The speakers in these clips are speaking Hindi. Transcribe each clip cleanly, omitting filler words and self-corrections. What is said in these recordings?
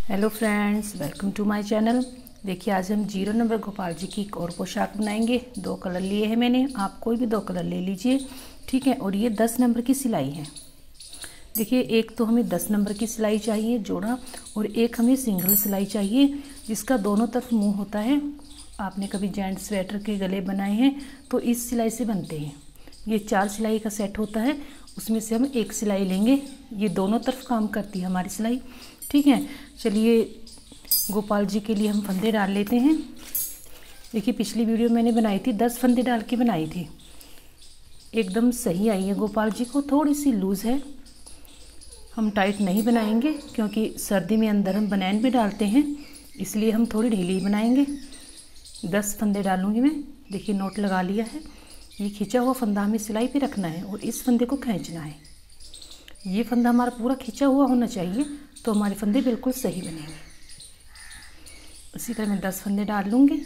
Hello friends, welcome to my channel. देखिए, आज हम 0 नंबर गोपाल जी की एक और पोशाक बनाएंगे। 2 कलर लिए हैं मैंने, आप कोई भी 2 कलर ले लीजिए, ठीक है। और ये 10 नंबर की सिलाई है। देखिए, एक तो हमें 10 नंबर की सिलाई चाहिए जोड़ा, और एक हमें सिंगल सिलाई चाहिए जिसका दोनों तरफ मुंह होता है। आपने कभी जेंट्स स्वेटर के गले बनाए हैं तो इस सिलाई से बनते हैं। ये 4 सिलाई का सेट होता है, उसमें से हम एक सिलाई लेंगे। ये दोनों तरफ काम करती है हमारी सिलाई, ठीक है। चलिए, गोपाल जी के लिए हम फंदे डाल लेते हैं। देखिए, पिछली वीडियो मैंने बनाई थी, 10 फंदे डाल के बनाई थी, एकदम सही आई है। गोपाल जी को थोड़ी सी लूज़ है, हम टाइट नहीं बनाएंगे क्योंकि सर्दी में अंदर हम बनैन भी डालते हैं, इसलिए हम थोड़ी ढीली ही बनाएंगे। 10 फंदे डालूंगी मैं। देखिए, नोट लगा लिया है। ये खिंचा हुआ फंदा हमें सिलाई पे रखना है और इस फंदे को खींचना है। ये फंदा हमारा पूरा खिंचा हुआ होना चाहिए, तो हमारे फंदे बिल्कुल सही बनेंगे। इसी तरह मैं 10 फंदे डाल लूँगी।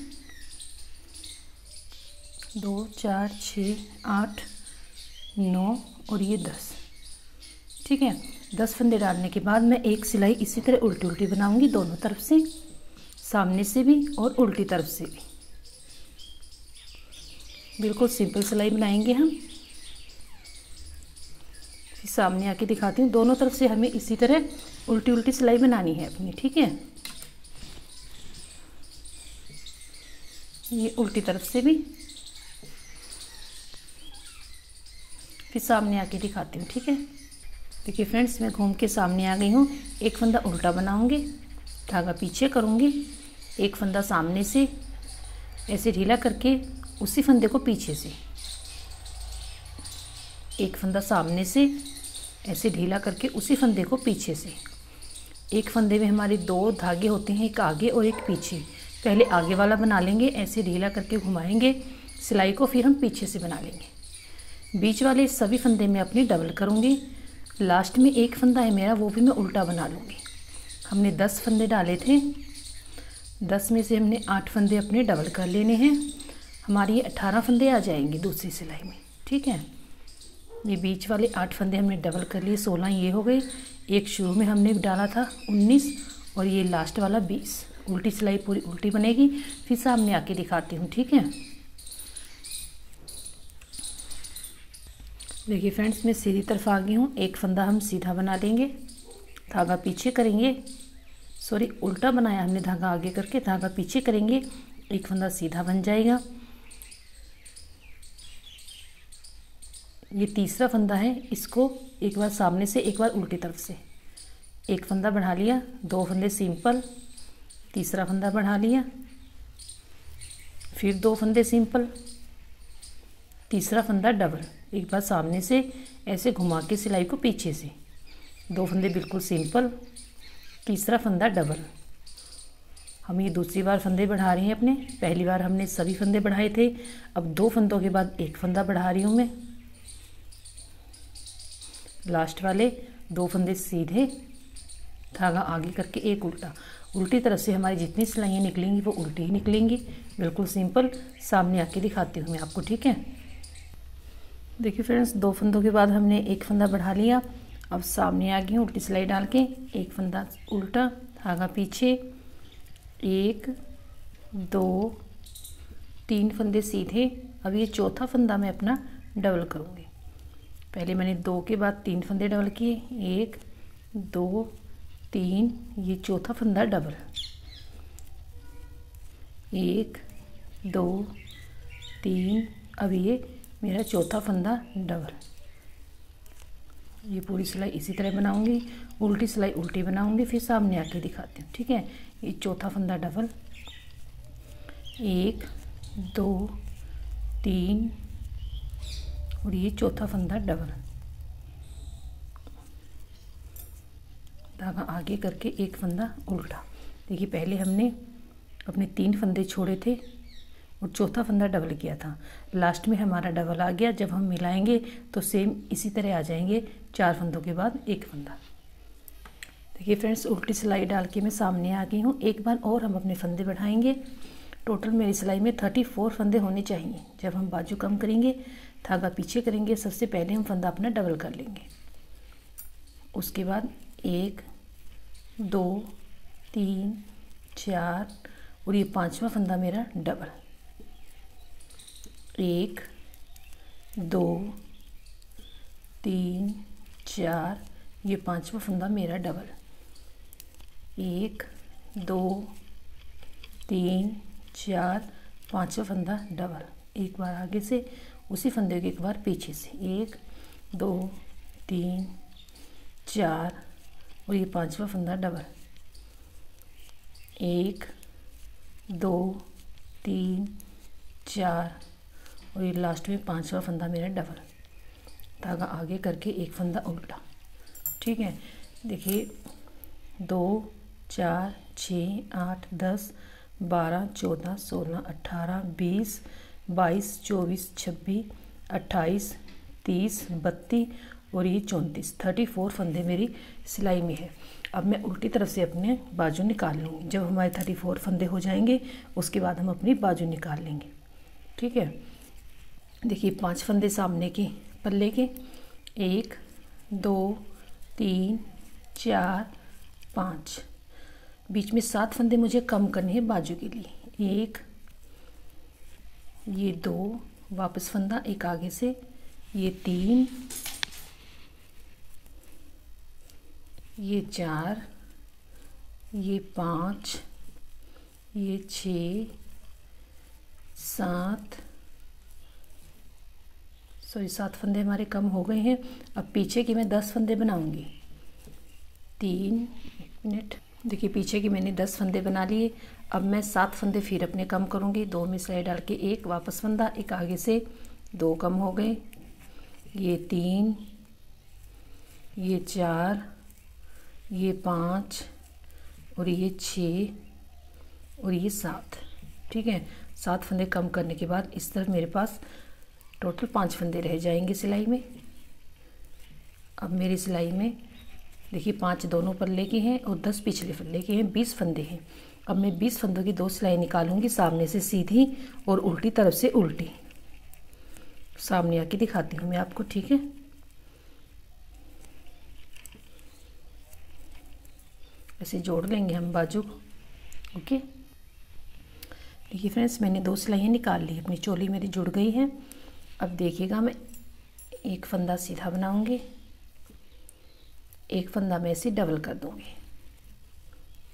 2 4 6 8 9 और ये 10, ठीक है। 10 फंदे डालने के बाद मैं एक सिलाई इसी तरह उल्टी उल्टी बनाऊंगी, दोनों तरफ से, सामने से भी और उल्टी तरफ से भी। बिल्कुल सिंपल सिलाई बनाएंगे हम। फिर सामने आके दिखाती हूँ। दोनों तरफ से हमें इसी तरह उल्टी उल्टी सिलाई बनानी है अपनी, ठीक है। ये उल्टी तरफ से भी, फिर सामने आके दिखाती हूँ, ठीक है। देखिए फ्रेंड्स, मैं घूम के सामने आ गई हूँ। एक फंदा उल्टा बनाऊंगी, धागा पीछे करूँगी, एक फंदा सामने से ऐसे ढीला करके उसी फंदे को पीछे से, एक फंदा सामने से ऐसे ढीला करके उसी फंदे को पीछे से। एक फंदे में हमारे 2 धागे होते हैं, एक आगे और एक पीछे। पहले आगे वाला बना लेंगे, ऐसे ढीला करके घुमाएंगे सिलाई को, फिर हम पीछे से बना लेंगे। बीच वाले सभी फंदे में अपनी डबल करूँगी। लास्ट में एक फंदा है मेरा, वो भी मैं उल्टा बना लूँगी। हमने 10 फंदे डाले थे, 10 में से हमने 8 फंदे अपने डबल कर लेने हैं। हमारी 18 फंदे आ जाएंगे दूसरी सिलाई में, ठीक है। ये बीच वाले 8 फंदे हमने डबल कर लिए, 16 ये हो गए। एक शुरू में हमने डाला था 19 और ये लास्ट वाला 20। उल्टी सिलाई पूरी उल्टी बनेगी। फिर सामने आके दिखाती हूँ, ठीक है। देखिए फ्रेंड्स, मैं सीधी तरफ आ गई हूँ। एक फंदा हम सीधा बना लेंगे, धागा पीछे करेंगे, सॉरी उल्टा बनाया हमने, धागा आगे करके धागा पीछे करेंगे, एक फंदा सीधा बन जाएगा। ये तीसरा फंदा है, इसको एक बार सामने से एक बार उल्टी तरफ से, एक फंदा बढ़ा लिया, 2 फंदे सिंपल, तीसरा फंदा बढ़ा लिया, फिर 2 फंदे सिंपल, तीसरा फंदा डबल, एक बार सामने से ऐसे घुमा के सिलाई को पीछे से, 2 फंदे बिल्कुल सिंपल, तीसरा फंदा डबल। हम ये दूसरी बार फंदे बढ़ा रहे हैं अपने। पहली बार हमने सभी फंदे बढ़ाए थे, अब 2 फंदों के बाद एक फंदा बढ़ा रही हूँ मैं। लास्ट वाले 2 फंदे सीधे, धागा आगे करके एक उल्टा। उल्टी तरफ से हमारी जितनी सिलाइयाँ निकलेंगी वो उल्टी ही निकलेंगी, बिल्कुल सिंपल। सामने आके दिखाती हूँ मैं आपको, ठीक है। देखिए फ्रेंड्स, 2 फंदों के बाद हमने एक फंदा बढ़ा लिया। अब सामने आ गई हूँ उल्टी सिलाई डाल के, एक फंदा उल्टा, धागा पीछे, 1 2 3 फंदे सीधे। अब ये चौथा फंदा मैं अपना डबल करूँगी। पहले मैंने 2 के बाद 3 फंदे डबल किए, 1 2 3, ये चौथा फंदा डबल, 1 2 3। अब ये मेरा चौथा फंदा डबल। ये पूरी सिलाई इसी तरह बनाऊंगी, उल्टी सिलाई उल्टी बनाऊंगी, फिर सामने आके दिखाती हूँ, ठीक है। ये चौथा फंदा डबल, 1 2 3 और ये चौथा फंदा डबल, धागा आगे करके एक फंदा उल्टा। देखिए, पहले हमने अपने 3 फंदे छोड़े थे और चौथा फंदा डबल किया था। लास्ट में हमारा डबल आ गया। जब हम मिलाएंगे तो सेम इसी तरह आ जाएंगे, 4 फंदों के बाद एक फंदा। देखिए फ्रेंड्स, उल्टी सिलाई डाल के मैं सामने आ गई हूँ। एक बार और हम अपने फंदे बढ़ाएंगे। टोटल मेरी सिलाई में 34 फंदे होने चाहिए। जब हम बाजू कम करेंगे, धागा पीछे करेंगे, सबसे पहले हम फंदा अपना डबल कर लेंगे। उसके बाद 1 2 3 4 और ये 5वां फंदा मेरा डबल। 1 2 3 4, ये 5वां फंदा मेरा डबल। 1 2 3 4, 5वां फंदा डबल। एक बार आगे से उसी फंदे के एक बार पीछे से। 1 2 3 4 और ये 5वां फंदा डबल। 1 2 3 4 और ये लास्ट में 5वां फंदा मेरा डबल। धागा आगे करके एक फंदा उल्टा। ठीक है, देखिए 2 4 6 8 10 12 14 16 18 20 22 24 26 28 30 32 और ये 34, 34 फंदे मेरी सिलाई में है। अब मैं उल्टी तरफ से अपने बाजू निकाल लूँगी। जब हमारे 34 फंदे हो जाएंगे उसके बाद हम अपनी बाजू निकाल लेंगे। ठीक है, देखिए 5 फंदे सामने के पल्ले के, 1 2 3 4 5, बीच में 7 फंदे मुझे कम करने हैं बाजू के लिए। 1 ये 2 वापस फंदा एक आगे से, ये 3 ये 4 ये 5 ये 6 7 7 फंदे हमारे कम हो गए हैं। अब पीछे की मैं 10 फंदे बनाऊंगी। 3 मिनट, देखिए पीछे की मैंने 10 फंदे बना लिए। अब मैं 7 फंदे फिर अपने कम करूंगी। 2 में सिलाई डाल के एक वापस फंदा एक आगे से, 2 कम हो गए। ये 3 ये 4 ये 5 और ये 6 और ये 7। ठीक है, 7 फंदे कम करने के बाद इस तरफ मेरे पास टोटल 5 फंदे रह जाएंगे सिलाई में। अब मेरी सिलाई में देखिए 5 दोनों पल्ले के हैं और 10 पिछले पल्ले के हैं, 20 फंदे हैं। अब मैं 20 फंदों की 2 सिलाई निकालूंगी, सामने से सीधी और उल्टी तरफ से उल्टी। सामने आके दिखाती हूँ मैं आपको। ठीक है, ऐसे जोड़ लेंगे हम बाजू को। ओके, देखिए फ्रेंड्स मैंने 2 सिलाइयाँ निकाल ली, अपनी चोली मेरी जुड़ गई है। अब देखिएगा मैं एक फंदा सीधा बनाऊंगी, एक फंदा मैं ऐसे डबल कर दूंगी।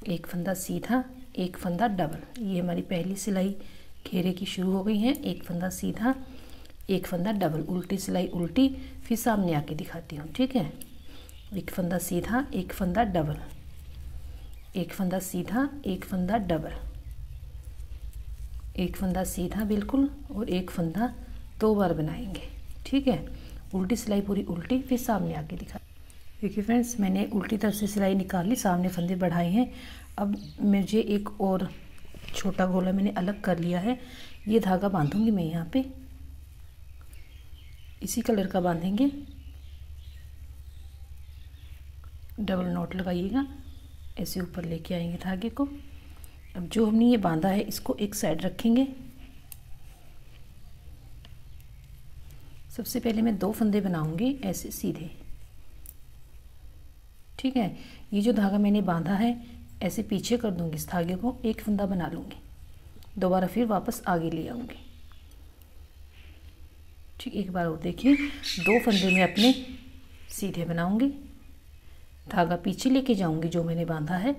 एक फंदा सीधा एक फंदा डबल। ये हमारी पहली सिलाई घेरे की शुरू हो गई है। एक फंदा सीधा एक फंदा डबल, उल्टी सिलाई उल्टी, फिर सामने आके दिखाती हूँ। ठीक है, एक फंदा सीधा एक फंदा डबल, एक फंदा सीधा एक फंदा डबल, एक फंदा सीधा बिल्कुल और एक फंदा 2 बार बनाएंगे। ठीक है, उल्टी सिलाई पूरी उल्टी, फिर सामने आके दिखा। देखिए फ्रेंड्स मैंने उल्टी तरफ से सिलाई निकाल ली, सामने फंदे बढ़ाए हैं। अब मुझे एक और छोटा गोला मैंने अलग कर लिया है। ये धागा बांधूंगी मैं यहाँ पे, इसी कलर का बांधेंगे। डबल नॉट लगाइएगा, ऐसे ऊपर लेके आएंगे धागे को। अब जो हमने ये बांधा है इसको एक साइड रखेंगे। सबसे पहले मैं 2 फंदे बनाऊंगी ऐसे सीधे। ठीक है, ये जो धागा मैंने बांधा है ऐसे पीछे कर दूंगी, इस धागे को एक फंदा बना लूंगी, दोबारा फिर वापस आगे ले आऊंगी। ठीक, एक बार और देखिए, 2 फंदे मैं अपने सीधे बनाऊंगी, धागा पीछे लेके जाऊंगी जो मैंने बांधा है।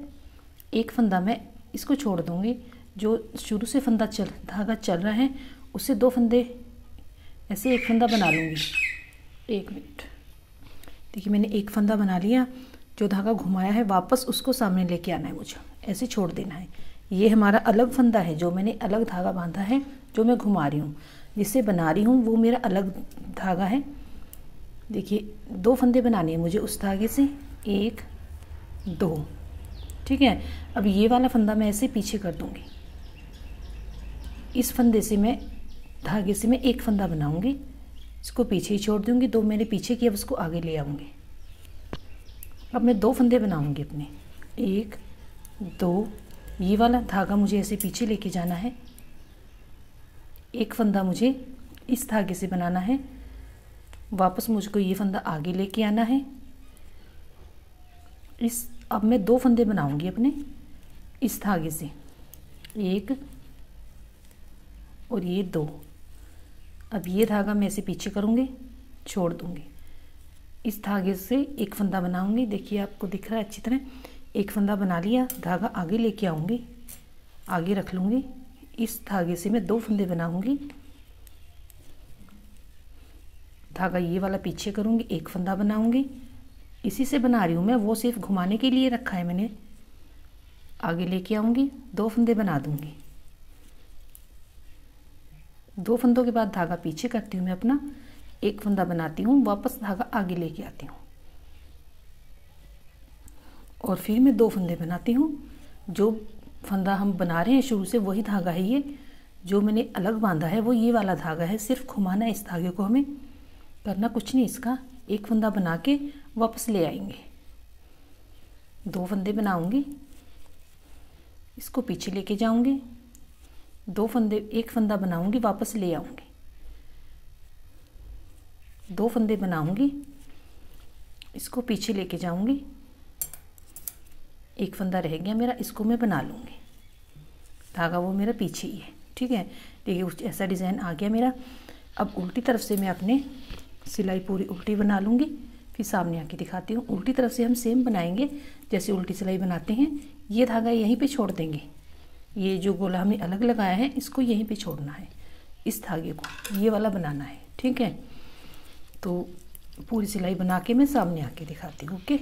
एक फंदा मैं इसको छोड़ दूंगी, जो शुरू से फंदा धागा चल रहा है उससे 2 फंदे ऐसे एक फंदा बना लूँगी। 1 मिनट, देखिए मैंने एक फंदा बना लिया। जो धागा घुमाया है वापस उसको सामने लेके आना है, मुझे ऐसे छोड़ देना है। ये हमारा अलग फंदा है, जो मैंने अलग धागा बांधा है, जो मैं घुमा रही हूँ, जिससे बना रही हूँ वो मेरा अलग धागा है। देखिए 2 फंदे बनाने हैं मुझे उस धागे से, 1 2। ठीक है, अब ये वाला फंदा मैं ऐसे पीछे कर दूँगी। इस फंदे से मैं धागे से मैं एक फंदा बनाऊंगी, इसको पीछे ही छोड़ दूंगी। 2 मैंने पीछे किया, उसको आगे ले आऊंगी। अब मैं 2 फंदे बनाऊंगी अपने, 1 2। ये वाला धागा मुझे ऐसे पीछे लेके जाना है, एक फंदा मुझे इस धागे से बनाना है, वापस मुझको ये फंदा आगे लेके आना है। अब मैं 2 फंदे बनाऊंगी अपने, इस धागे से 1 और ये 2। अब ये धागा मैं ऐसे पीछे करूँगी, छोड़ दूँगी, इस धागे से एक फंदा बनाऊँगी। देखिए आपको दिख रहा है अच्छी तरह, एक फंदा बना लिया, धागा आगे लेके आऊँगी, आगे रख लूँगी, इस धागे से मैं 2 फंदे बनाऊँगी, धागा ये वाला पीछे करूँगी, एक फंदा बनाऊँगी, इसी से बना रही हूँ मैं, वो सिर्फ घुमाने के लिए रखा है मैंने। आगे लेके आऊँगी, 2 फंदे बना दूँगी, 2 फंदों के बाद धागा पीछे करती हूँ मैं अपना, एक फंदा बनाती हूँ, वापस धागा आगे लेके आती हूँ और फिर मैं 2 फंदे बनाती हूँ। जो फंदा हम बना रहे हैं शुरू से वही धागा है ये, जो मैंने अलग बांधा है वो ये वाला धागा है, सिर्फ घुमाना है इस धागे को, हमें करना कुछ नहीं इसका। एक फंदा बना के वापस ले आएंगे, 2 फंदे बनाऊंगी, इसको पीछे लेके जाऊंगी, 2 फंदे, एक फंदा बनाऊंगी, वापस ले आऊंगी, 2 फंदे बनाऊंगी, इसको पीछे लेके जाऊंगी, एक फंदा रह गया मेरा, इसको मैं बना लूँगी, धागा वो मेरा पीछे ही है। ठीक है, देखिए कुछ ऐसा डिज़ाइन आ गया मेरा। अब उल्टी तरफ से मैं अपने सिलाई पूरी उल्टी बना लूँगी, फिर सामने आके दिखाती हूँ। उल्टी तरफ से हम सेम बनाएंगे जैसे उल्टी सिलाई बनाते हैं। ये धागा यहीं पे छोड़ देंगे, ये जो गोला हमने अलग लगाया है इसको यहीं पे छोड़ना है, इस धागे को ये वाला बनाना है। ठीक है, तो पूरी सिलाई बना के मैं सामने आके दिखाती हूँ। ओके,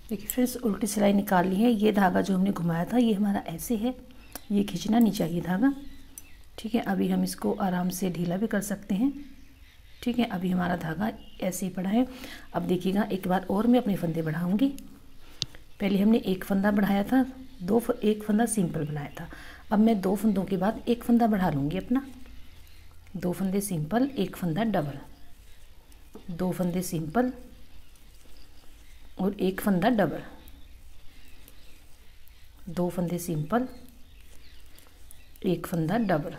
देखिए फ्रेंड्स, उल्टी सिलाई निकाल ली है। ये धागा जो हमने घुमाया था ये हमारा ऐसे है, ये खींचना नहीं चाहिए धागा। ठीक है, अभी हम इसको आराम से ढीला भी कर सकते हैं। ठीक है, अभी हमारा धागा ऐसे ही पड़ा है। अब देखिएगा एक बार और मैं अपने फंदे बढ़ाऊंगी। पहले हमने एक फंदा बढ़ाया था, एक फंदा सिंपल बनाया था। अब मैं 2 फंदों के बाद एक फंदा बढ़ा लूँगी अपना, 2 फंदे सिंपल, एक फंदा डबल, 2 फंदे सिंपल और एक फंदा डबल, 2 फंदे सिंपल, एक फंदा डबल,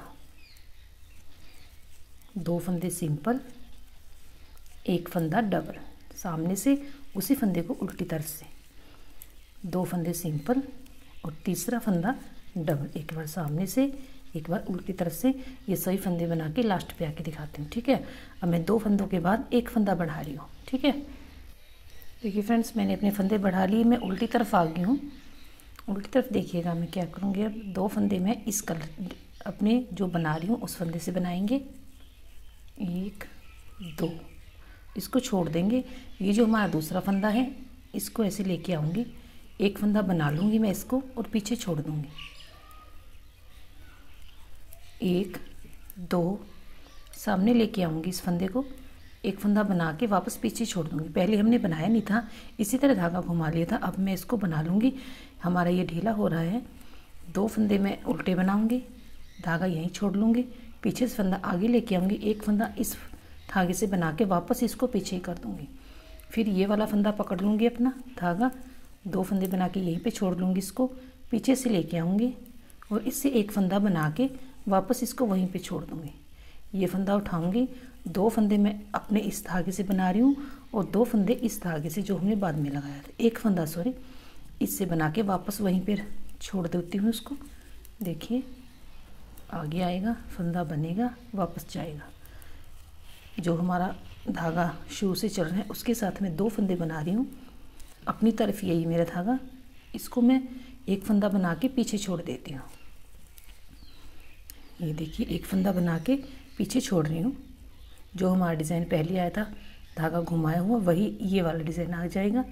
2 फंदे सिंपल, एक फंदा डबल, सामने से उसी फंदे को उल्टी तरफ से 2 फंदे सिंपल और तीसरा फंदा डबल, एक बार सामने से एक बार उल्टी तरफ से। ये सभी फंदे बना के लास्ट पे आके दिखाती हूँ। ठीक है, अब मैं 2 फंदों के बाद एक फंदा बढ़ा रही हूँ। ठीक है, देखिए फ्रेंड्स, मैंने अपने फंदे बढ़ा लिए, मैं उल्टी तरफ आ गई हूँ। उल्टी तरफ देखिएगा मैं क्या करूँगी, अब 2 फंदे मैं इस कलर अपने जो बना रही हूँ उस फंदे से बनाएंगे, 1 2, इसको छोड़ देंगे। ये जो हमारा दूसरा फंदा है इसको ऐसे लेके आऊँगी, एक फंदा बना लूँगी मैं इसको और पीछे छोड़ दूँगी, 1 2, सामने लेके आऊँगी इस फंदे को, एक फंदा बना के वापस पीछे छोड़ दूँगी। पहले हमने बनाया नहीं था, इसी तरह धागा घुमा लिया था। अब मैं इसको बना लूँगी, हमारा ये ढीला हो रहा है। 2 फंदे मैं उल्टे बनाऊँगी, धागा यहीं छोड़ लूँगी, पीछे से फंदा आगे लेके आऊँगी, एक फंदा इस धागे से बना के वापस इसको पीछे ही कर दूँगी। फिर ये वाला फंदा पकड़ लूँगी अपना धागा, 2 फंदे बना के यहीं पे छोड़ लूँगी, इसको पीछे से लेके आऊँगी और इससे एक फंदा बना के वापस इसको वहीं पे छोड़ दूँगी। ये फंदा उठाऊँगी, 2 फंदे मैं अपने इस धागे से बना रही हूँ और 2 फंदे इस धागे से जो हमने बाद में लगाया था, एक फंदा सॉरी, इससे बना के वापस वहीं पर छोड़ देती हूँ उसको। देखिए आगे आएगा, फंदा बनेगा, वापस जाएगा। जो हमारा धागा शुरू से चल रहा है उसके साथ मैं 2 फंदे बना रही हूँ अपनी तरफ, यही मेरा धागा, इसको मैं एक फंदा बना के पीछे छोड़ देती हूँ। ये देखिए एक फंदा बना के पीछे छोड़ रही हूँ। जो हमारा डिज़ाइन पहले आया था धागा घुमाया हुआ, वही ये वाला डिज़ाइन आ जाएगा।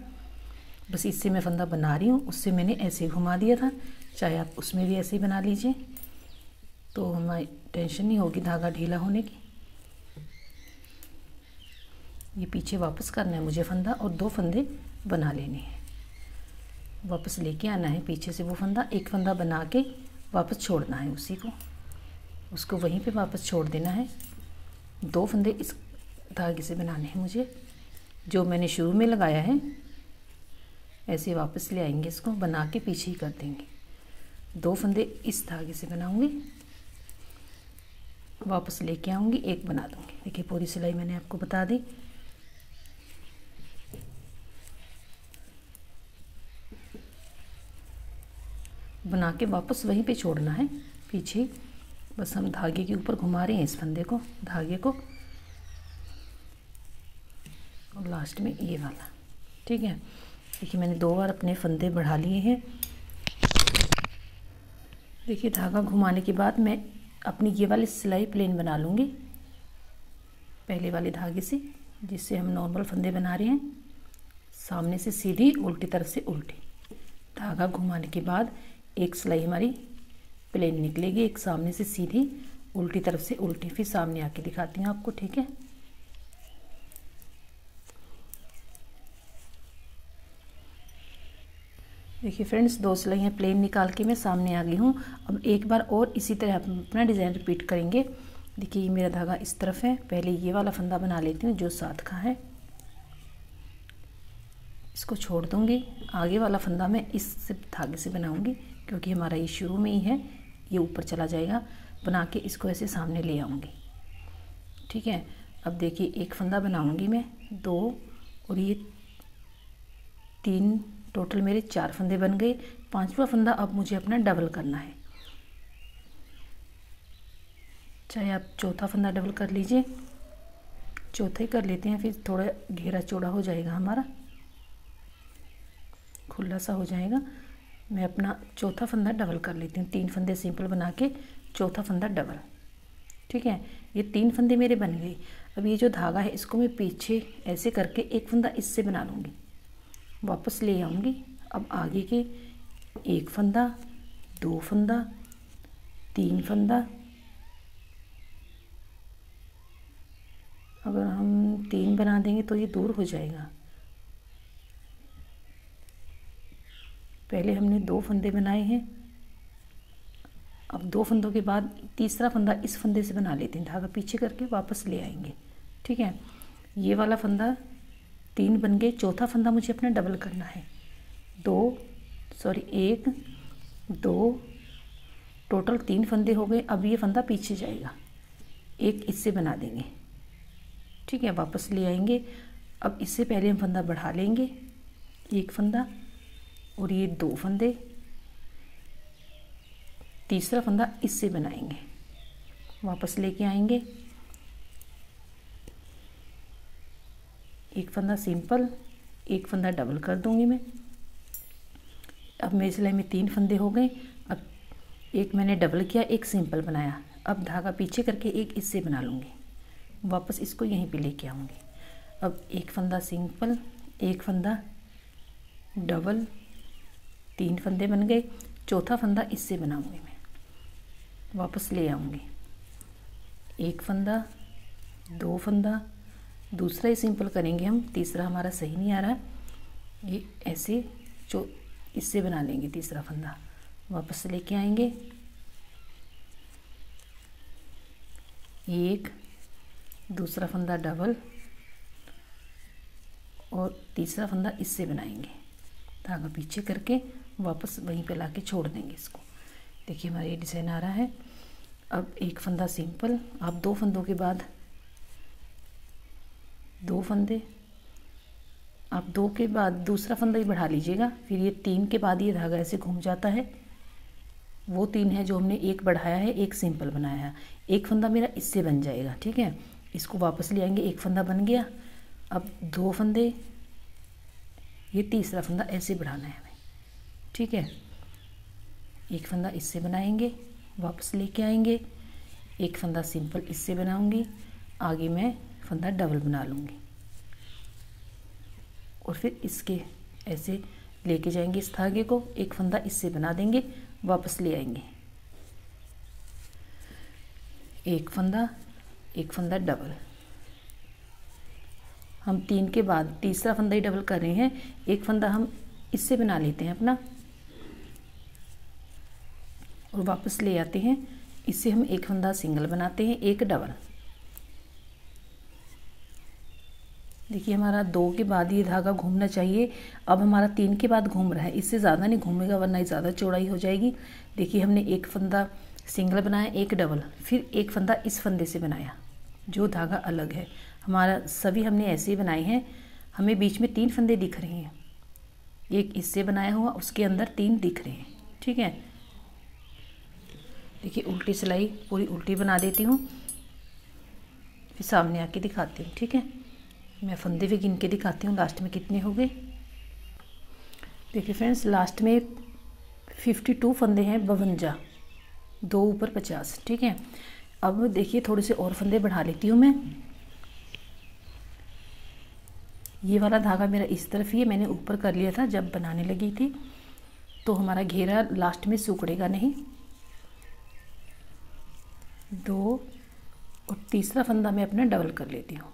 बस इससे मैं फंदा बना रही हूँ, उससे मैंने ऐसे ही घुमा दिया था, चाहे आप उसमें भी ऐसे ही बना लीजिए, तो हमारी टेंशन नहीं होगी धागा ढीला होने की। ये पीछे वापस करना है मुझे फंदा और 2 फंदे बना लेने हैं, वापस लेके आना है पीछे से वो फंदा, एक फंदा बना के वापस छोड़ना है उसी को, उसको वहीं पे वापस छोड़ देना है। 2 फंदे इस धागे से बनाने हैं मुझे, जो मैंने शुरू में लगाया है, ऐसे वापस ले आएंगे, इसको बना के पीछे ही कर देंगे। 2 फंदे इस धागे से बनाऊंगी, वापस लेके आऊँगी, एक बना दूँगी। देखिए पूरी सिलाई मैंने आपको बता दी। बना के वापस वहीं पे छोड़ना है पीछे। बस हम धागे के ऊपर घुमा रहे हैं इस फंदे को, धागे को, और लास्ट में ये वाला। ठीक है, देखिए मैंने 2 बार अपने फंदे बढ़ा लिए हैं। देखिए धागा घुमाने के बाद मैं अपनी ये वाली सिलाई प्लेन बना लूँगी पहले वाले धागे से, जिससे हम नॉर्मल फंदे बना रहे हैं। सामने से सीधी, उल्टी तरफ से उल्टी। धागा घुमाने के बाद एक सिलाई हमारी प्लेन निकलेगी, एक सामने से सीधी, उल्टी तरफ से उल्टी। फिर सामने आके दिखाती हूँ आपको। ठीक है, देखिए फ्रेंड्स 2 सिलाइयाँ प्लेन निकाल के मैं सामने आ गई हूँ। अब एक बार और इसी तरह अपना डिज़ाइन रिपीट करेंगे। देखिए ये मेरा धागा इस तरफ है, पहले ये वाला फंदा बना लेती हूँ जो साथ का है, इसको छोड़ दूँगी। आगे वाला फंदा मैं इस धागे से बनाऊँगी क्योंकि हमारा ये शुरू में ही है, ये ऊपर चला जाएगा। बना के इसको ऐसे सामने ले आऊँगी। ठीक है, अब देखिए एक फंदा बनाऊँगी मैं, 2 और ये 3, टोटल मेरे 4 फंदे बन गए। 5वां फंदा अब मुझे अपना डबल करना है। चाहे आप चौथा फंदा डबल कर लीजिए, चौथा ही कर लेते हैं, फिर थोड़ा घेरा चौड़ा हो जाएगा हमारा, खुला सा हो जाएगा। मैं अपना चौथा फंदा डबल कर लेती हूँ। 3 फंदे सिंपल बना के चौथा फंदा डबल। ठीक है, ये 3 फंदे मेरे बन गए। अब ये जो धागा है इसको मैं पीछे ऐसे करके एक फंदा इससे बना लूँगी, वापस ले आऊँगी। अब आगे के 1 फंदा, 2 फंदा, 3 फंदा। अगर हम 3 बना देंगे तो ये दूर हो जाएगा। पहले हमने 2 फंदे बनाए हैं, अब 2 फंदों के बाद तीसरा फंदा इस फंदे से बना लेते हैं, धागा पीछे करके वापस ले आएंगे। ठीक है, ये वाला फंदा 3 बन गए। चौथा फंदा मुझे अपना डबल करना है। 1, 2, टोटल 3 फंदे हो गए। अब ये फंदा पीछे जाएगा, एक इससे बना देंगे। ठीक है, वापस ले आएंगे। अब इससे पहले हम फंदा बढ़ा लेंगे, 1 फंदा और ये 2 फंदे, तीसरा फंदा इससे बनाएंगे, वापस लेके आएंगे। 1 फंदा सिंपल, 1 फंदा डबल कर दूंगी मैं। अब मेरी सिलाई में 3 फंदे हो गए। अब एक मैंने डबल किया, एक सिंपल बनाया। अब धागा पीछे करके एक इससे बना लूँगी, वापस इसको यहीं पे लेके आऊँगी। अब 1 फंदा सिंपल, 1 फंदा डबल, 3 फंदे बन गए। चौथा फंदा इससे बनाऊँगी मैं, वापस ले आऊँगी। 1 फंदा, 2 फंदा, दूसरा ही सिंपल करेंगे हम, तीसरा हमारा सही नहीं आ रहा। ये ऐसे इससे बना लेंगे तीसरा फंदा, वापस लेके आएंगे। 1, दूसरा फंदा डबल और तीसरा फंदा इससे बनाएंगे, धागा पीछे करके वापस वहीं पे लाके छोड़ देंगे इसको। देखिए हमारा ये डिज़ाइन आ रहा है। अब 1 फंदा सिंपल, आप 2 फंदों के बाद 2 फंदे, आप 2 के बाद दूसरा फंदा ही बढ़ा लीजिएगा। फिर ये 3 के बाद ये धागा ऐसे घूम जाता है। वो 3 है जो हमने 1 बढ़ाया है, 1 सिंपल बनाया है। 1 फंदा मेरा इससे बन जाएगा। ठीक है, इसको वापस ले आएंगे। 1 फंदा बन गया। अब 2 फंदे, ये तीसरा फंदा ऐसे बढ़ाना है हमें। ठीक है, 1 फंदा इससे बनाएंगे, वापस लेके आएंगे। 1 फंदा सिंपल इससे बनाऊंगी, आगे मैं फंदा डबल बना लूँगी और फिर इसके ऐसे लेके जाएंगे इस धागे को। 1 फंदा इससे बना देंगे, वापस ले आएंगे। 1 फंदा डबल। हम 3 के बाद तीसरा फंदा ही डबल कर रहे हैं। 1 फंदा हम इससे बना लेते हैं अपना और वापस ले आते हैं। इससे हम 1 फंदा सिंगल बनाते हैं, 1 डबल। देखिए हमारा 2 के बाद ये धागा घूमना चाहिए। अब हमारा 3 के बाद घूम रहा है, इससे ज़्यादा नहीं घूमेगा वरना ये ज़्यादा चौड़ाई हो जाएगी। देखिए हमने 1 फंदा सिंगल बनाया, 1 डबल, फिर 1 फंदा इस फंदे से बनाया जो धागा अलग है। हमारा सभी हमने ऐसे ही बनाए हैं। हमें बीच में 3 फंदे दिख रहे हैं, 1 इससे बनाया हुआ, उसके अंदर 3 दिख रहे हैं। ठीक है, देखिए उल्टी सिलाई पूरी उल्टी बना देती हूँ, फिर सामने आके दिखाती हूँ। ठीक है, मैं फंदे भी गिन के दिखाती हूँ लास्ट में कितने हो गए। देखिए फ्रेंड्स, लास्ट में 52 फंदे हैं, 52, 2 ऊपर 50। ठीक है, अब देखिए थोड़े से और फंदे बढ़ा लेती हूँ मैं। ये वाला धागा मेरा इस तरफ ही है, मैंने ऊपर कर लिया था जब बनाने लगी थी, तो हमारा घेरा लास्ट में सिकुड़ेगा नहीं। 2 और तीसरा फंदा मैं अपना डबल कर लेती हूँ।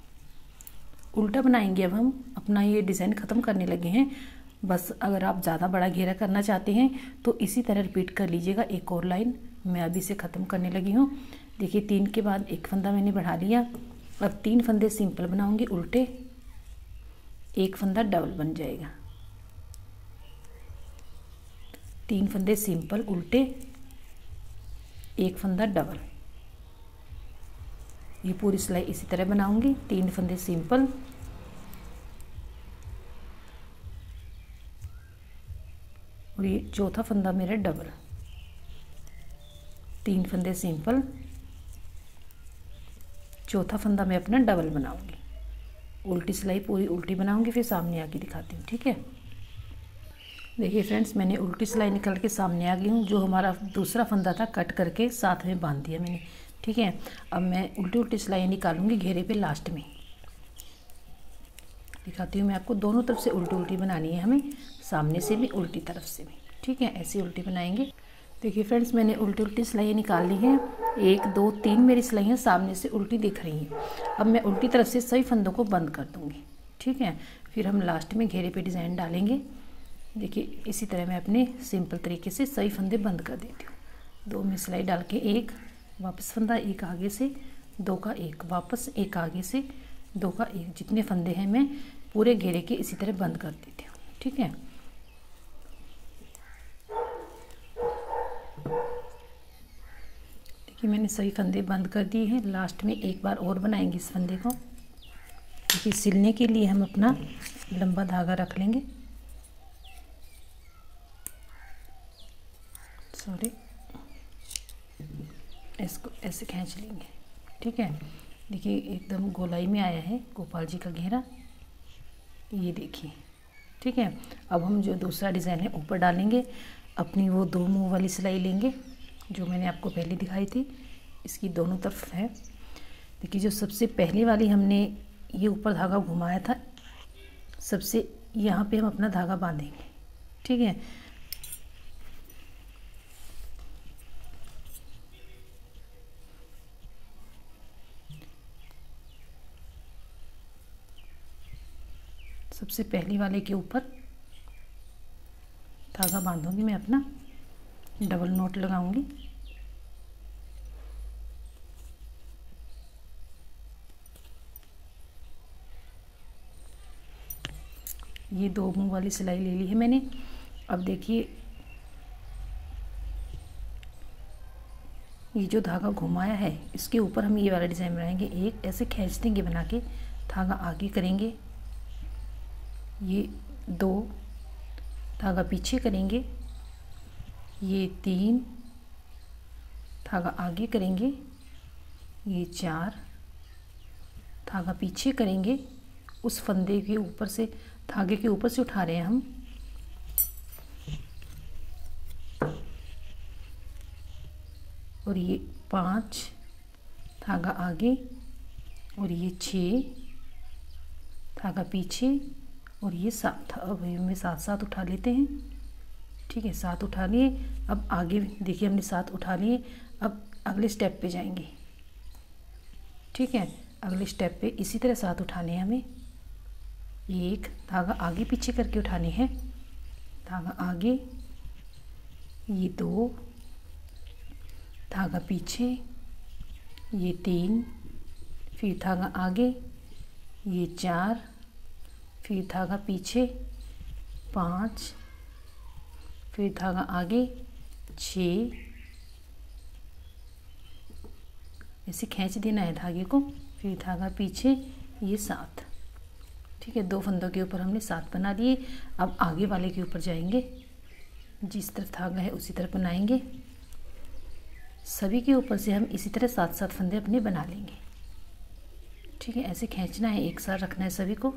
उल्टा बनाएंगे अब हम, अपना ये डिज़ाइन ख़त्म करने लगे हैं। बस अगर आप ज़्यादा बड़ा घेरा करना चाहते हैं तो इसी तरह रिपीट कर लीजिएगा। एक और लाइन मैं अभी से ख़त्म करने लगी हूँ। देखिए 3 के बाद एक फंदा मैंने बढ़ा लिया। अब 3 फंदे सिंपल बनाऊंगी उल्टे, एक फंदा डबल बन जाएगा। 3 फंदे सिंपल उल्टे, एक फंदा डबल। ये पूरी सिलाई इसी तरह बनाऊंगी। 3 फंदे सिंपल, और ये चौथा फंदा मेरा डबल। 3 फंदे सिंपल, चौथा फंदा मैं अपना डबल बनाऊंगी। उल्टी सिलाई पूरी उल्टी बनाऊंगी, फिर सामने आके दिखाती हूँ। ठीक है, देखिए फ्रेंड्स, मैंने उल्टी सिलाई निकल के सामने आ गई हूँ। जो हमारा दूसरा फंदा था कट करके साथ में बांध दिया मैंने। ठीक है, अब मैं उल्टी सिलाई निकालूंगी घेरे पे लास्ट में। दिखाती हूँ मैं आपको, दोनों तरफ से उल्टी बनानी है हमें, सामने से भी उल्टी तरफ से भी। ठीक है, ऐसी उल्टी बनाएंगे। देखिए फ्रेंड्स, मैंने उल्टी सिलाई निकाल ली है। 1 2 3 मेरी सिलाइयाँ सामने से उल्टी दिख रही हैं। अब मैं उल्टी तरफ से सभी फंदों को बंद कर दूँगी। ठीक है, फिर हम लास्ट में घेरे पे डिज़ाइन डालेंगे। देखिए इसी तरह मैं अपने सिंपल तरीके से सही फंदे बंद कर देती हूँ। 2 में सिलाई डाल के 1 वापस फंदा, 1 आगे से, 2 का 1 वापस, 1 आगे से, 2 का 1। जितने फंदे हैं मैं पूरे घेरे के इसी तरह बंद कर देती हूँ। ठीक है, देखिए मैंने सही फंदे बंद कर दिए हैं। लास्ट में एक बार और बनाएंगे इस फंदे को। देखिए सिलने के लिए हम अपना लंबा धागा रख लेंगे, सॉरी, इसको ऐसे खींच लेंगे। ठीक है, देखिए एकदम गोलाई में आया है गोपाल जी का घेरा, ये देखिए। ठीक है, अब हम जो दूसरा डिज़ाइन है ऊपर डालेंगे। अपनी वो 2 मुंह वाली सिलाई लेंगे जो मैंने आपको पहले दिखाई थी, इसकी दोनों तरफ है। देखिए जो सबसे पहली वाली हमने ये ऊपर धागा घुमाया था, सबसे यहाँ पे हम अपना धागा बांधेंगे। ठीक है, सबसे पहली वाले के ऊपर धागा बांधूंगी मैं अपना, डबल नॉट लगाऊंगी। ये 2 मुंह वाली सिलाई ले ली है मैंने। अब देखिए ये जो धागा घुमाया है इसके ऊपर हम ये वाला डिज़ाइन बनाएंगे। एक ऐसे खींच देंगे बना के, धागा आगे करेंगे, ये 2 धागा पीछे करेंगे, ये 3 धागा आगे करेंगे, ये 4 धागा पीछे करेंगे। उस फंदे के ऊपर से, धागे के ऊपर से उठा रहे हैं हम, और ये 5 धागा आगे, और ये 6 धागा पीछे, और ये 7। अब में 7 उठा लेते हैं। ठीक है, 7 उठा लिए। अब आगे देखिए हमने 7 उठा लिए। अब अगले स्टेप पे जाएंगे। ठीक है, अगले स्टेप पे इसी तरह 7 उठाने हैं हमें। 1 धागा आगे पीछे करके उठाने हैं, धागा आगे, ये 2 धागा पीछे, ये 3 फिर धागा आगे, ये 4 फिर धागा पीछे, 5 फिर धागा आगे, 6, ऐसे खींच देना है धागे को, फिर धागा पीछे, ये 7। ठीक है, 2 फंदों के ऊपर हमने 7 बना लिए। अब आगे वाले के ऊपर जाएंगे, जिस तरफ धागा है उसी तरफ बनाएंगे। सभी के ऊपर से हम इसी तरह 7-7 फंदे अपने बना लेंगे। ठीक है, ऐसे खींचना है, एक साथ रखना है सभी को।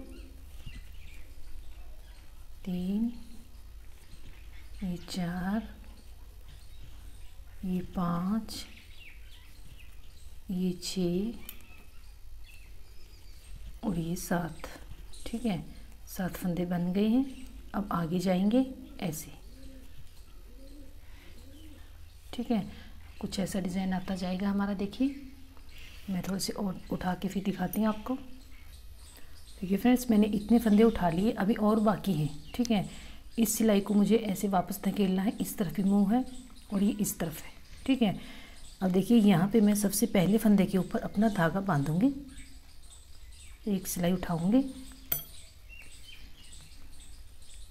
3, ये 4, ये 5, ये 6 और ये 7। ठीक है, 7 फंदे बन गए हैं। अब आगे जाएंगे ऐसे। ठीक है, कुछ ऐसा डिज़ाइन आता जाएगा हमारा। देखिए, मैं थोड़े से और उठा के फिर दिखाती हूँ आपको। देखिए फ्रेंड्स, मैंने इतने फंदे उठा लिए, अभी और बाकी हैं। ठीक है, इस सिलाई को मुझे ऐसे वापस धकेलना है। इस तरफ भी मुँह है और ये इस तरफ है। ठीक है, अब देखिए यहाँ पे मैं सबसे पहले फंदे के ऊपर अपना धागा बांधूंगी। एक सिलाई उठाऊंगी,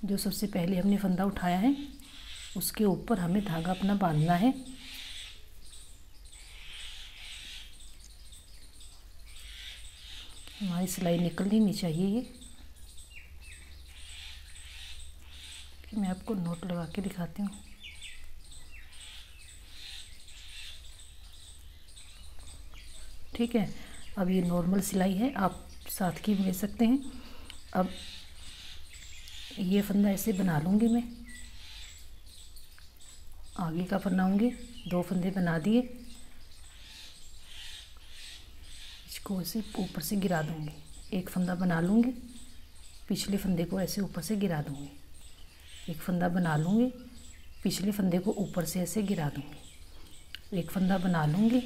जो सबसे पहले हमने फंदा उठाया है उसके ऊपर हमें धागा अपना बांधना है। हमारी सिलाई निकलनी नहीं चाहिए ये। कि मैं आपको नोट लगा के दिखाती हूँ। ठीक है, अब ये नॉर्मल सिलाई है, आप साथ की भी ले सकते हैं। अब ये फंदा ऐसे बना लूँगी मैं, आगे का बनाऊँगी। 2 फंदे बना दिए, इसको ऐसे ऊपर से गिरा दूँगी। एक फंदा बना लूँगी, पिछले फंदे को ऐसे ऊपर से गिरा दूँगी। एक फंदा बना लूँगी, पिछले फंदे को ऊपर से ऐसे गिरा दूँगी। एक फंदा बना लूँगी,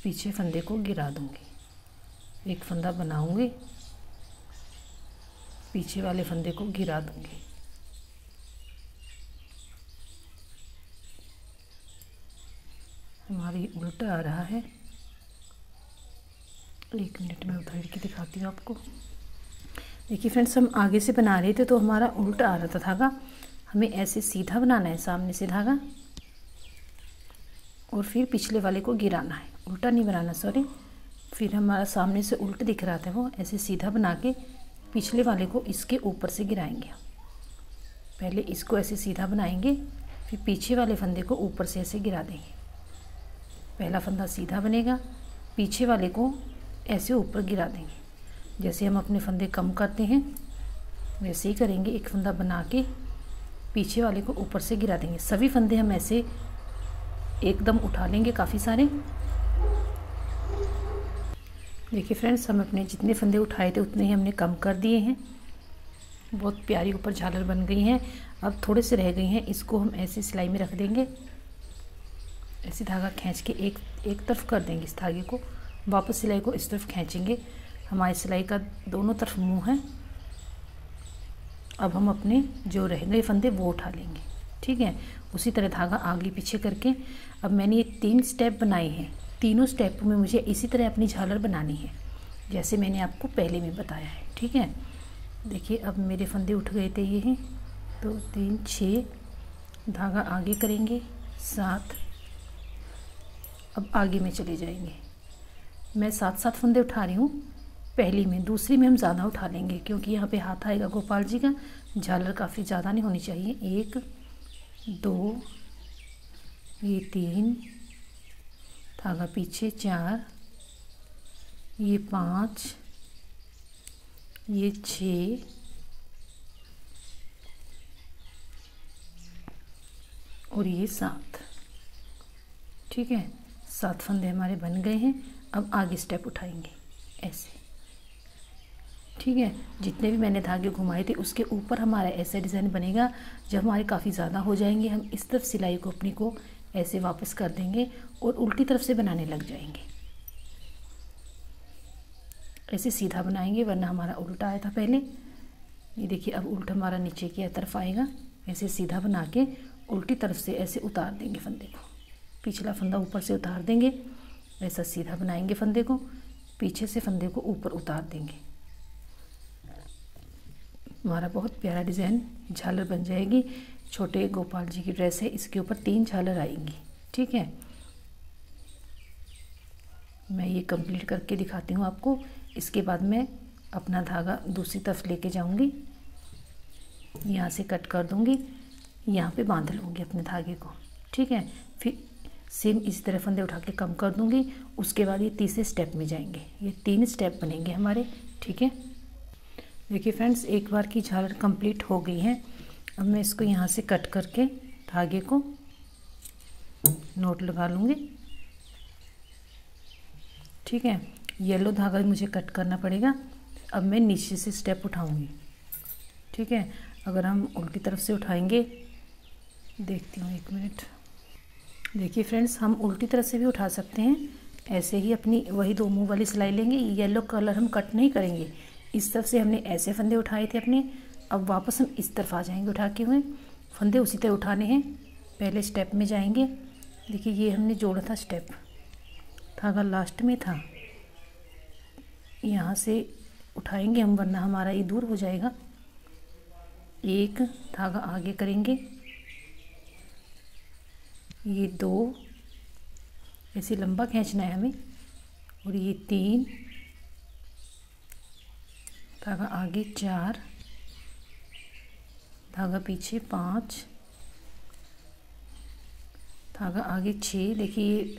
पीछे फंदे को गिरा दूँगी। एक फंदा बनाऊँगी, पीछे वाले फंदे को गिरा दूँगी। हमारी उल्टा आ रहा है। 1 मिनट में उधेड़ के दिखाती हूँ आपको। देखिए फ्रेंड्स, हम आगे से बना रहे थे तो हमारा उल्टा आ रहा था धागा। हमें ऐसे सीधा बनाना है, सामने से धागा, और फिर पिछले वाले को गिराना है। उल्टा नहीं बनाना, सॉरी। फिर हमारा सामने से उल्टा दिख रहा था, वो ऐसे सीधा बना के पिछले वाले को इसके ऊपर से गिराएंगे। पहले इसको ऐसे सीधा बनाएंगे, फिर पीछे वाले फंदे को ऊपर से ऐसे गिरा देंगे। पहला फंदा सीधा बनेगा, पीछे वाले को ऐसे ऊपर गिरा देंगे। जैसे हम अपने फंदे कम करते हैं वैसे ही करेंगे। एक फंदा बना के पीछे वाले को ऊपर से गिरा देंगे। सभी फंदे हम ऐसे एकदम उठा लेंगे, काफ़ी सारे। देखिए फ्रेंड्स, हम अपने जितने फंदे उठाए थे उतने ही हमने कम कर दिए हैं। बहुत प्यारी ऊपर झालर बन गई हैं। अब थोड़े से रह गई हैं, इसको हम ऐसे सिलाई में रख देंगे। ऐसे धागा खींच के एक तरफ कर देंगे इस धागे को, वापस सिलाई को इस तरफ खींचेंगे। हमारी सिलाई का दोनों तरफ मुंह है। अब हम अपने जो रह गए फंदे वो उठा लेंगे। ठीक है, उसी तरह धागा आगे पीछे करके। अब मैंने ये 3 स्टेप बनाए हैं, तीनों स्टेप में मुझे इसी तरह अपनी झालर बनानी है, जैसे मैंने आपको पहले में बताया है। ठीक है, देखिए अब मेरे फंदे उठ गए थे। ये हैं 2 3 6, धागा आगे करेंगे 7। अब आगे में चले जाएंगे। मैं 7-7 फंदे उठा रही हूँ पहली में, दूसरी में हम ज़्यादा उठा लेंगे क्योंकि यहाँ पे हाथ आएगा गोपाल जी का। झालर काफ़ी ज़्यादा नहीं होनी चाहिए। 1 2, ये 3, धागा पीछे 4, ये 5, ये 6, और ये 7। ठीक है, 7 फंदे हमारे बन गए हैं। अब आगे स्टेप उठाएंगे ऐसे। ठीक है, जितने भी मैंने धागे घुमाए थे उसके ऊपर हमारा ऐसा डिज़ाइन बनेगा। जब हमारे काफ़ी ज़्यादा हो जाएंगे, हम इस तरफ सिलाई को अपनी को ऐसे वापस कर देंगे और उल्टी तरफ से बनाने लग जाएंगे। ऐसे सीधा बनाएंगे, वरना हमारा उल्टा आया था पहले। ये देखिए, अब उल्टा हमारा नीचे की तरफ आएगा। ऐसे सीधा बना के उल्टी तरफ से ऐसे उतार देंगे फंदे को। पिछला फंदा ऊपर से उतार देंगे, ऐसा सीधा बनाएंगे फंदे को, पीछे से फंदे को ऊपर उतार देंगे। हमारा बहुत प्यारा डिज़ाइन झालर बन जाएगी। छोटे गोपाल जी की ड्रेस है, इसके ऊपर 3 झालर आएंगी। ठीक है, मैं ये कंप्लीट करके दिखाती हूँ आपको। इसके बाद मैं अपना धागा दूसरी तरफ लेके जाऊँगी, यहाँ से कट कर दूँगी, यहाँ पे बांध लूँगी अपने धागे को। ठीक है, फिर सेम इसी तरह फंदे उठा के कम कर दूँगी। उसके बाद ये तीसरे स्टेप में जाएंगे। ये 3 स्टेप बनेंगे हमारे। ठीक है, देखिए फ्रेंड्स, एक बार की झालर कंप्लीट हो गई है। अब मैं इसको यहाँ से कट करके धागे को नोट लगा लूँगी। ठीक है, येलो धागा मुझे कट करना पड़ेगा। अब मैं नीचे से स्टेप उठाऊँगी। ठीक है, अगर हम उल्टी तरफ से उठाएंगे, देखती हूँ 1 मिनट। देखिए फ्रेंड्स, हम उल्टी तरफ से भी उठा सकते हैं। ऐसे ही अपनी वही 2 मुंह वाली सिलाई लेंगे। येलो कलर हम कट नहीं करेंगे। इस तरफ से हमने ऐसे फंदे उठाए थे अपने, अब वापस हम इस तरफ आ जाएंगे उठा के हुए। फंदे उसी तरह उठाने हैं। पहले स्टेप में जाएंगे। देखिए ये हमने जोड़ा था स्टेप, धागा लास्ट में था। यहाँ से उठाएंगे हम, वरना हमारा ये दूर हो जाएगा। एक धागा आगे करेंगे, ये 2 ऐसे लंबा खींचना है हमें, और ये 3 धागा आगे, 4 धागा पीछे, 5 धागा आगे, 6। देखिए ये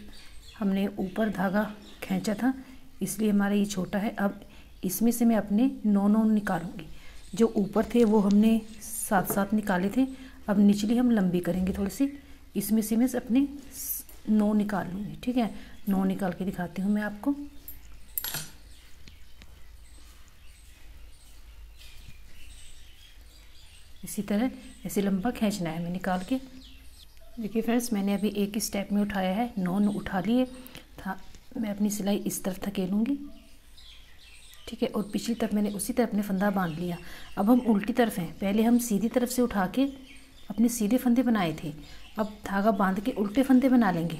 हमने ऊपर धागा खींचा था, इसलिए हमारा ये छोटा है। अब इसमें से मैं अपने 9 निकालूंगी। जो ऊपर थे वो हमने 7 निकाले थे। अब निचली हम लंबी करेंगे थोड़ी सी। इसमें से मैं अपने 9 निकाल लूँगी। ठीक है, 9 निकाल के दिखाती हूँ मैं आपको। इसी तरह ऐसे लंबा खींचना है हमें निकाल के। देखिए फ्रेंड्स, मैंने अभी एक ही स्टेप में उठाया है, 9 उठा लिए था। मैं अपनी सिलाई इस तरफ धकेलूँगी। ठीक है, और पिछली तरफ मैंने उसी तरफ अपने फंदा बांध लिया। अब हम उल्टी तरफ हैं। पहले हम सीधी तरफ से उठा के अपने सीधे फंदे बनाए थे। अब धागा बांध के उल्टे फंदे बना लेंगे,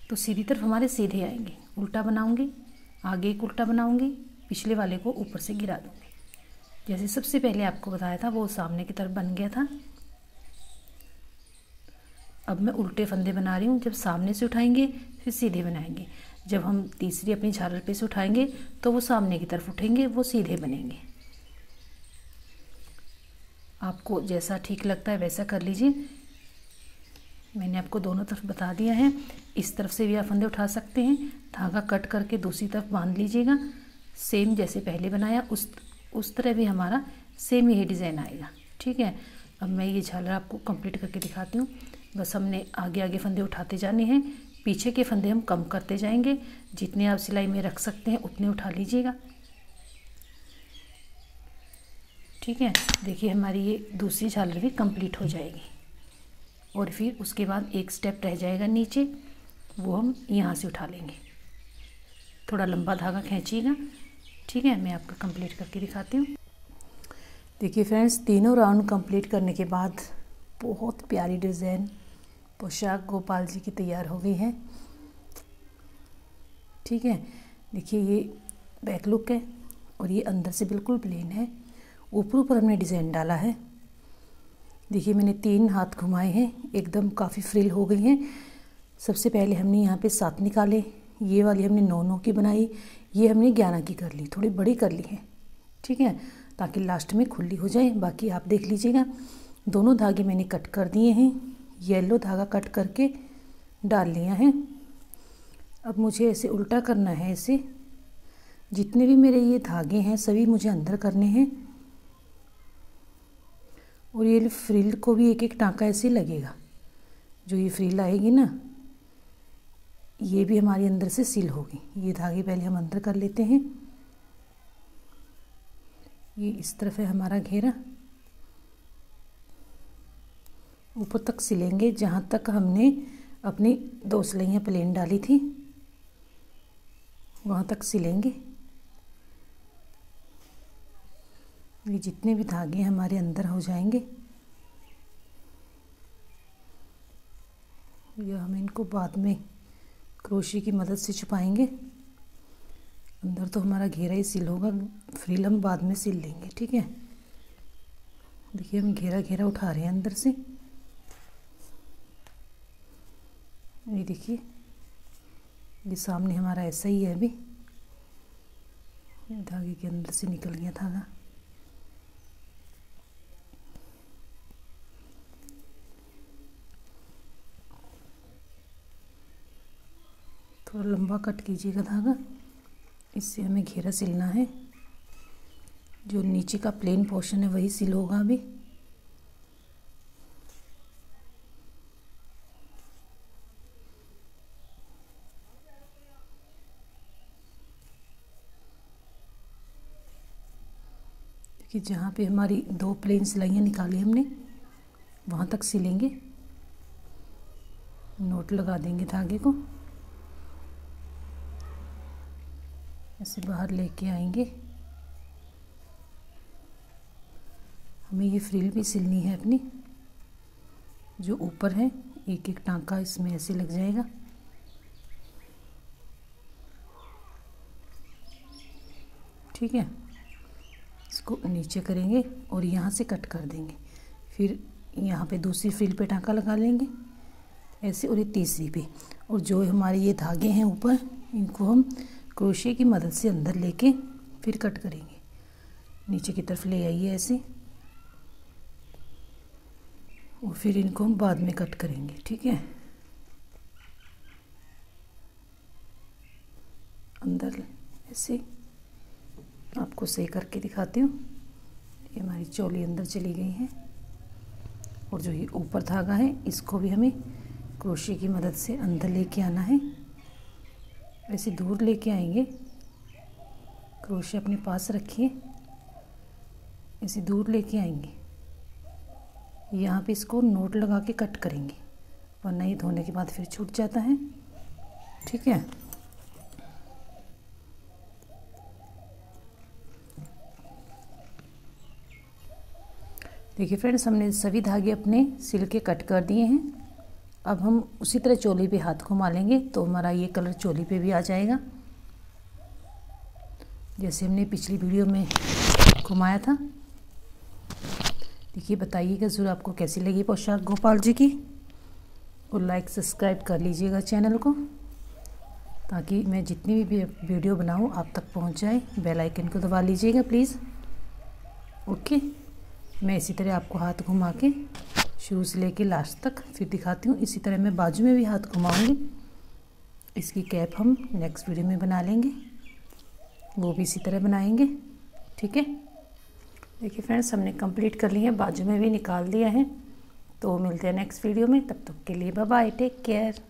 तो सीधी तरफ हमारे सीधे आएंगे। उल्टा बनाऊंगी, आगे एक उल्टा बनाऊंगी, पिछले वाले को ऊपर से गिरा दूंगी। जैसे सबसे पहले आपको बताया था, वो सामने की तरफ बन गया था। अब मैं उल्टे फंदे बना रही हूँ। जब सामने से उठाएंगे फिर सीधे बनाएंगे। जब हम तीसरी अपनी झालर पे से उठाएंगे तो वो सामने की तरफ उठेंगे, वो सीधे बनेंगे। आपको जैसा ठीक लगता है वैसा कर लीजिए। मैंने आपको दोनों तरफ बता दिया है। इस तरफ से भी आप फंदे उठा सकते हैं। धागा कट करके दूसरी तरफ बांध लीजिएगा। सेम जैसे पहले बनाया उस तरह भी हमारा सेम यही डिज़ाइन आएगा। ठीक है, अब मैं ये झालर आपको कंप्लीट करके दिखाती हूँ। बस हमने आगे आगे फंदे उठाते जाने हैं, पीछे के फंदे हम कम करते जाएंगे। जितने आप सिलाई में रख सकते हैं उतने उठा लीजिएगा। ठीक है, देखिए हमारी ये दूसरी झालर भी कंप्लीट हो जाएगी। और फिर उसके बाद एक स्टेप रह जाएगा नीचे, वो हम यहाँ से उठा लेंगे। थोड़ा लंबा धागा खींचिएगा। ठीक है, मैं आपको कंप्लीट करके दिखाती हूँ। देखिए फ्रेंड्स, तीनों राउंड कंप्लीट करने के बाद बहुत प्यारी डिज़ाइन पोशाक गोपाल जी की तैयार हो गई है। ठीक है, देखिए ये बैक लुक है और ये अंदर से बिल्कुल प्लेन है। ऊपर हमने डिज़ाइन डाला है। देखिए मैंने 3 हाथ घुमाए हैं, एकदम काफ़ी फ्रिल हो गई हैं। सबसे पहले हमने यहाँ पे 7 निकाले, ये वाली हमने 9 की बनाई, ये हमने 11 की कर ली, थोड़ी बड़ी कर ली है। ठीक है, ताकि लास्ट में खुली हो जाए। बाकी आप देख लीजिएगा। दोनों धागे मैंने कट कर दिए हैं। येलो धागा कट करके डाल लिया है। अब मुझे ऐसे उल्टा करना है। ऐसे जितने भी मेरे ये धागे हैं सभी मुझे अंदर करने हैं। और ये फ्रिल को भी एक एक टाँका ऐसे लगेगा। जो ये फ्रिल आएगी ना, ये भी हमारी अंदर से सिल होगी। ये धागे पहले हम अंदर कर लेते हैं। ये इस तरफ है हमारा घेरा, ऊपर तक सिलेंगे जहाँ तक हमने अपनी 2 सिलाइयाँ प्लेन डाली थी वहाँ तक सिलेंगे। ये जितने भी धागे हमारे अंदर हो जाएंगे, या हम इनको बाद में क्रोशे की मदद से छुपाएंगे। अंदर तो हमारा घेरा ही सिल होगा, फ्रिल हम बाद में सिल लेंगे। ठीक है, देखिए हम घेरा घेरा उठा रहे हैं अंदर से। ये देखिए, ये सामने हमारा ऐसा ही है। अभी धागे के अंदर से निकल गया धागा। थोड़ा लंबा कट कीजिएगा धागा, इससे हमें घेरा सिलना है। जो नीचे का प्लेन पोर्शन है वही सिल होगा अभी। देखिए जहाँ पे हमारी 2 प्लेन सिलाइयाँ निकाली हमने वहाँ तक सिलेंगे। नोट लगा देंगे धागे को, ऐसे बाहर लेके आएंगे। हमें ये फ्रिल भी सिलनी है अपनी, जो ऊपर है एक एक टांका इसमें ऐसे लग जाएगा। ठीक है, इसको नीचे करेंगे और यहाँ से कट कर देंगे। फिर यहाँ पे दूसरी फ्रिल पे टांका लगा लेंगे ऐसे, और ये तीसरी पे। और जो हमारे ये धागे हैं ऊपर, इनको हम क्रोशे की मदद से अंदर लेके फिर कट करेंगे। नीचे की तरफ ले आइए ऐसे, और फिर इनको हम बाद में कट करेंगे। ठीक है, अंदर ऐसे आपको सही करके दिखाती हूँ। ये हमारी चोली अंदर चली गई है, और जो ये ऊपर धागा है इसको भी हमें क्रोशे की मदद से अंदर लेके आना है। ऐसे दूर लेके आएंगे, क्रोशे अपने पास रखिए, ऐसे दूर लेके आएंगे। यहाँ पे इसको नोट लगा के कट करेंगे, वरना ये धोने के बाद फिर छूट जाता है। ठीक है, देखिए फ्रेंड्स, हमने सभी धागे अपने सिल के कट कर दिए हैं। अब हम उसी तरह चोली पे हाथ घुमा लेंगे तो हमारा ये कलर चोली पे भी आ जाएगा, जैसे हमने पिछली वीडियो में घुमाया था। देखिए, बताइएगा ज़रूर आपको कैसी लगी पोशाक गोपाल जी की, और लाइक सब्सक्राइब कर लीजिएगा चैनल को, ताकि मैं जितनी भी वीडियो बनाऊँ आप तक पहुँच जाए। बेल आइकन को दबा लीजिएगा प्लीज़। ओके, मैं इसी तरह आपको हाथ घुमा के शुरू से लेके लास्ट तक फिर दिखाती हूँ। इसी तरह मैं बाजू में भी हाथ घुमाऊंगी। इसकी कैप हम नेक्स्ट वीडियो में बना लेंगे, वो भी इसी तरह बनाएंगे। ठीक है, देखिए फ्रेंड्स, हमने कंप्लीट कर लिया है, बाजू में भी निकाल दिया है। तो मिलते हैं नेक्स्ट वीडियो में, तब तक के लिए बाय बाय, टेक केयर।